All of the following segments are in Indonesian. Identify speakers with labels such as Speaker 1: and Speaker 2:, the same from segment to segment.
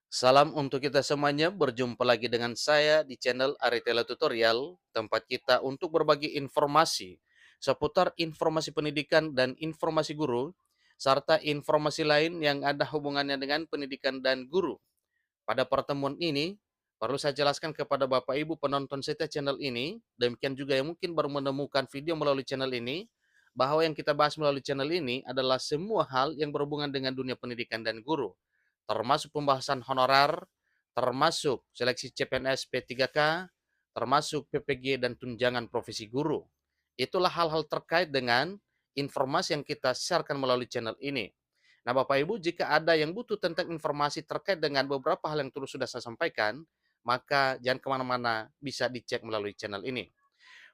Speaker 1: Salam untuk kita semuanya, berjumpa lagi dengan saya di channel Aritela Tutorial, tempat kita untuk berbagi informasi seputar informasi pendidikan dan informasi guru, serta informasi lain yang ada hubungannya dengan pendidikan dan guru. Pada pertemuan ini, perlu saya jelaskan kepada Bapak Ibu penonton setia channel ini, demikian juga yang mungkin baru menemukan video melalui channel ini, bahwa yang kita bahas melalui channel ini adalah semua hal yang berhubungan dengan dunia pendidikan dan guru, termasuk pembahasan honorer, termasuk seleksi CPNS P3K, termasuk PPG dan tunjangan profesi guru. Itulah hal-hal terkait dengan informasi yang kita sharekan melalui channel ini. Nah, Bapak Ibu, jika ada yang butuh tentang informasi terkait dengan beberapa hal yang terus sudah saya sampaikan, maka jangan kemana-mana, bisa dicek melalui channel ini.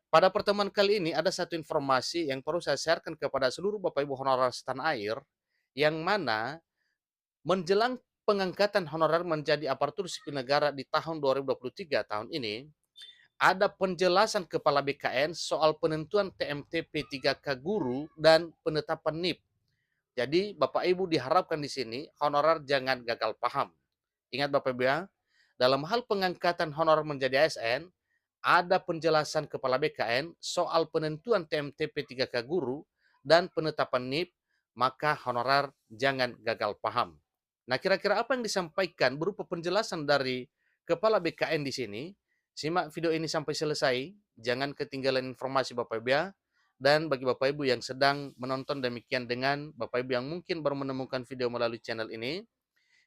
Speaker 1: Pada pertemuan kali ini ada satu informasi yang perlu saya sharekan kepada seluruh Bapak Ibu honorer setanah air, yang mana menjelang pengangkatan honorer menjadi aparatur sipil negara di tahun 2023 tahun ini, ada penjelasan Kepala BKN soal penentuan TMT P3K guru dan penetapan NIP. Jadi Bapak Ibu diharapkan di sini honorer jangan gagal paham. Ingat Bapak Ibu ya, dalam hal pengangkatan honorer menjadi ASN, ada penjelasan Kepala BKN soal penentuan TMT P3K guru dan penetapan NIP, maka honorer jangan gagal paham. Nah, kira-kira apa yang disampaikan berupa penjelasan dari Kepala BKN di sini? Simak video ini sampai selesai, jangan ketinggalan informasi Bapak Ibu ya. Dan bagi Bapak Ibu yang sedang menonton demikian dengan Bapak Ibu yang mungkin baru menemukan video melalui channel ini,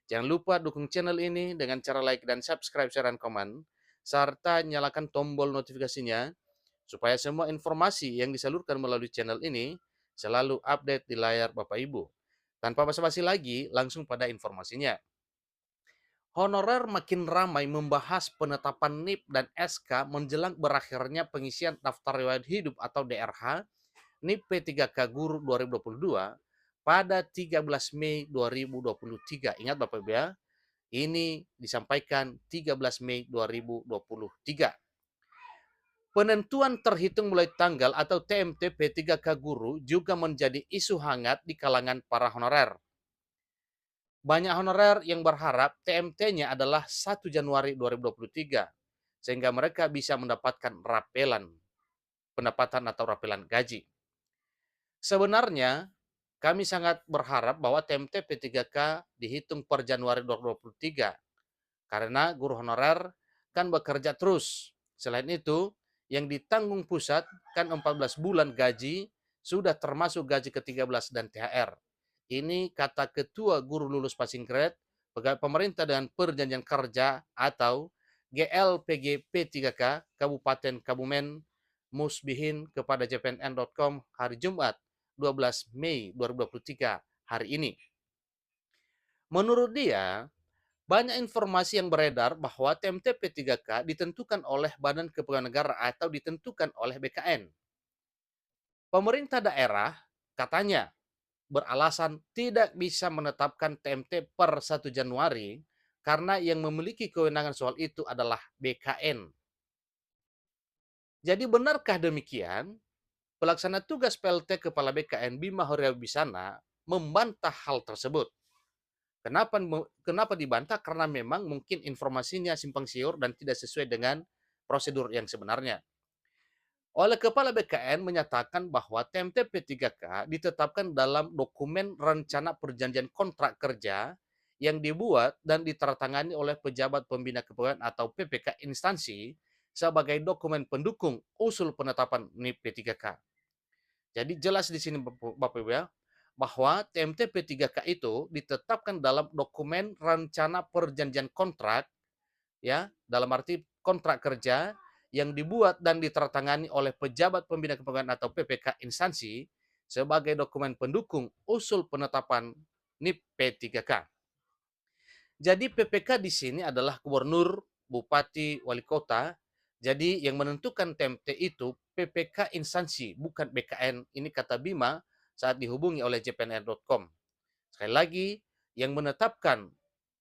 Speaker 1: jangan lupa dukung channel ini dengan cara like dan subscribe, share, dan komen, serta nyalakan tombol notifikasinya, supaya semua informasi yang disalurkan melalui channel ini selalu update di layar Bapak Ibu. Tanpa basa-basi lagi, langsung pada informasinya. Honorer makin ramai membahas penetapan NIP dan SK menjelang berakhirnya pengisian daftar riwayat hidup atau DRH NIP P3K Guru 2022 pada 13 Mei 2023. Ingat Bapak Ibu ya, ini disampaikan 13 Mei 2023. Penentuan terhitung mulai tanggal atau TMT P3K Guru juga menjadi isu hangat di kalangan para honorer. Banyak honorer yang berharap TMT-nya adalah 1 Januari 2023, sehingga mereka bisa mendapatkan rapelan pendapatan atau rapelan gaji. Sebenarnya, kami sangat berharap bahwa TMT P3K dihitung per Januari 2023, karena guru honorer kan bekerja terus. Selain itu, yang ditanggung pusat kan 14 bulan gaji, sudah termasuk gaji ke-13 dan THR. Ini kata Ketua Guru Lulus Passing Grade, Pegawai Pemerintah dengan Perjanjian Kerja atau GLPG P3K Kabupaten Kabumen Musbihin kepada jpnn.com hari Jumat 12 Mei 2023 hari ini. Menurut dia, banyak informasi yang beredar bahwa TMT P3K ditentukan oleh Badan Kepegawaian Negara atau ditentukan oleh BKN. Pemerintah daerah katanya beralasan tidak bisa menetapkan TMT per 1 Januari karena yang memiliki kewenangan soal itu adalah BKN. Jadi benarkah demikian? Pelaksana tugas PLT Kepala BKN Bima Horyabisana membantah hal tersebut. Kenapa kenapa dibantah? Karena memang mungkin informasinya simpang siur dan tidak sesuai dengan prosedur yang sebenarnya. Oleh Kepala BKN menyatakan bahwa TMT P3K ditetapkan dalam dokumen rencana perjanjian kontrak kerja yang dibuat dan ditandatangani oleh pejabat pembina kepegawaian atau PPK instansi sebagai dokumen pendukung usul penetapan NIP P3K. Jadi jelas di sini Bapak Ibu ya, bahwa TMT P3K itu ditetapkan dalam dokumen rencana perjanjian kontrak, ya, dalam arti kontrak kerja yang dibuat dan ditandatangani oleh pejabat pembina kepegawaian atau PPK instansi sebagai dokumen pendukung usul penetapan NIP P3K. Jadi PPK di sini adalah gubernur, bupati, wali kota. Jadi yang menentukan TMT itu PPK instansi, bukan BKN. Ini kata Bima saat dihubungi oleh jpnr.com. Sekali lagi, yang menetapkan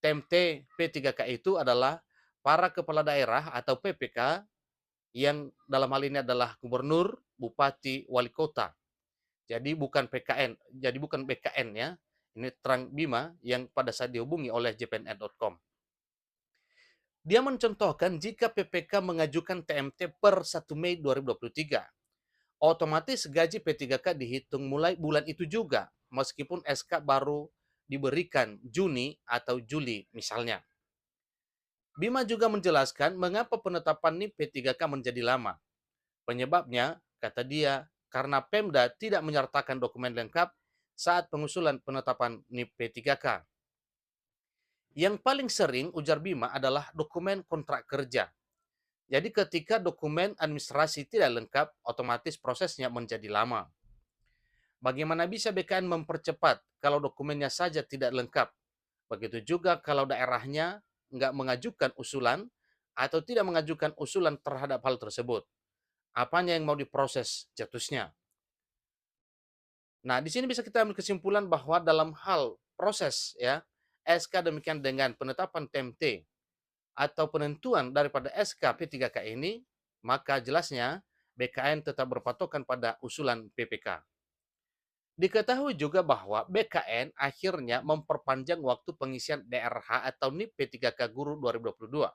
Speaker 1: TMT P3K itu adalah para kepala daerah atau PPK yang dalam hal ini adalah gubernur, bupati, wali kota. Jadi bukan PKN, jadi bukan BKN ya. Ini terang Bima yang pada saat dihubungi oleh jpnr.com. Dia mencontohkan jika PPK mengajukan TMT per 1 Mei 2023, otomatis gaji P3K dihitung mulai bulan itu juga, meskipun SK baru diberikan Juni atau Juli misalnya. Bima juga menjelaskan mengapa penetapan NIP P3K menjadi lama. Penyebabnya, kata dia, karena Pemda tidak menyertakan dokumen lengkap saat pengusulan penetapan NIP P3K. Yang paling sering, ujar Bima, adalah dokumen kontrak kerja. Jadi ketika dokumen administrasi tidak lengkap, otomatis prosesnya menjadi lama. Bagaimana bisa BKN mempercepat kalau dokumennya saja tidak lengkap? Begitu juga kalau daerahnya nggak mengajukan usulan atau tidak mengajukan usulan terhadap hal tersebut. Apanya yang mau diproses jatuhnya? Nah, di sini bisa kita ambil kesimpulan bahwa dalam hal proses ya, SK demikian dengan penetapan TMT atau penentuan daripada SK P3K ini, maka jelasnya BKN tetap berpatokan pada usulan PPK. Diketahui juga bahwa BKN akhirnya memperpanjang waktu pengisian DRH atau NIP P3K Guru 2022.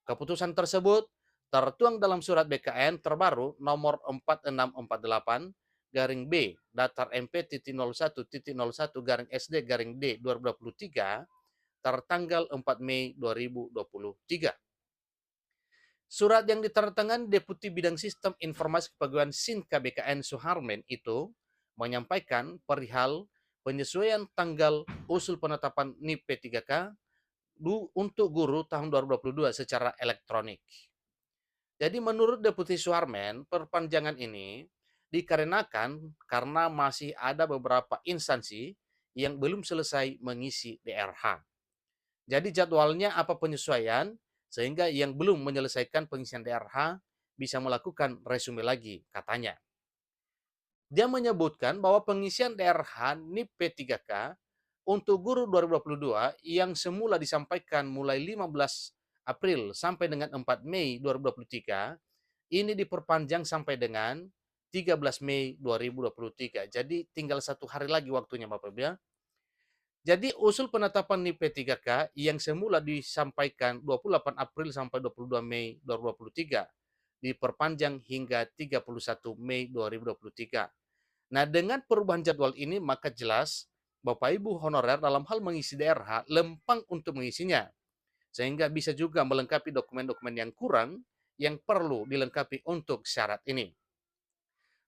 Speaker 1: Keputusan tersebut tertuang dalam surat BKN terbaru nomor 4648 garing B datar MP.01.01 garing SD garing D 2023 tertanggal 4 Mei 2023. Surat yang ditandatangani Deputi Bidang Sistem Informasi Kepegawaian SIN KBKN Suharmen itu menyampaikan perihal penyesuaian tanggal usul penetapan NIP P3K untuk guru tahun 2022 secara elektronik. Jadi menurut Deputi Suharmen, perpanjangan ini dikarenakan karena masih ada beberapa instansi yang belum selesai mengisi DRH. Jadi jadwalnya apa penyesuaian sehingga yang belum menyelesaikan pengisian DRH bisa melakukan resume lagi katanya. Dia menyebutkan bahwa pengisian DRH NIP P3K untuk guru 2022 yang semula disampaikan mulai 15 April sampai dengan 4 Mei 2023 ini diperpanjang sampai dengan 13 Mei 2023. Jadi tinggal 1 hari lagi waktunya Bapak Ibu ya. Jadi usul penetapan NIP P3K yang semula disampaikan 28 April sampai 22 Mei 2023 diperpanjang hingga 31 Mei 2023. Nah, dengan perubahan jadwal ini maka jelas Bapak Ibu honorer dalam hal mengisi DRH lempang untuk mengisinya sehingga bisa juga melengkapi dokumen-dokumen yang kurang yang perlu dilengkapi untuk syarat ini.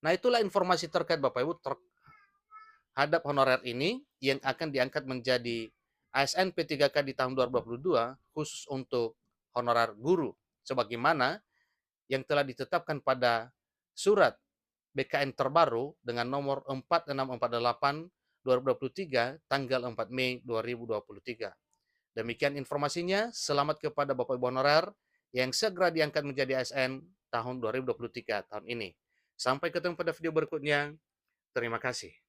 Speaker 1: Nah, itulah informasi terkait Bapak Ibu terhadap honorer ini yang akan diangkat menjadi ASN P3K di tahun 2022 khusus untuk honorer guru sebagaimana yang telah ditetapkan pada surat BKN terbaru dengan nomor 4648 2023 tanggal 4 Mei 2023. Demikian informasinya. Selamat kepada Bapak Ibu honorer yang segera diangkat menjadi ASN tahun 2023 tahun ini. Sampai ketemu pada video berikutnya. Terima kasih.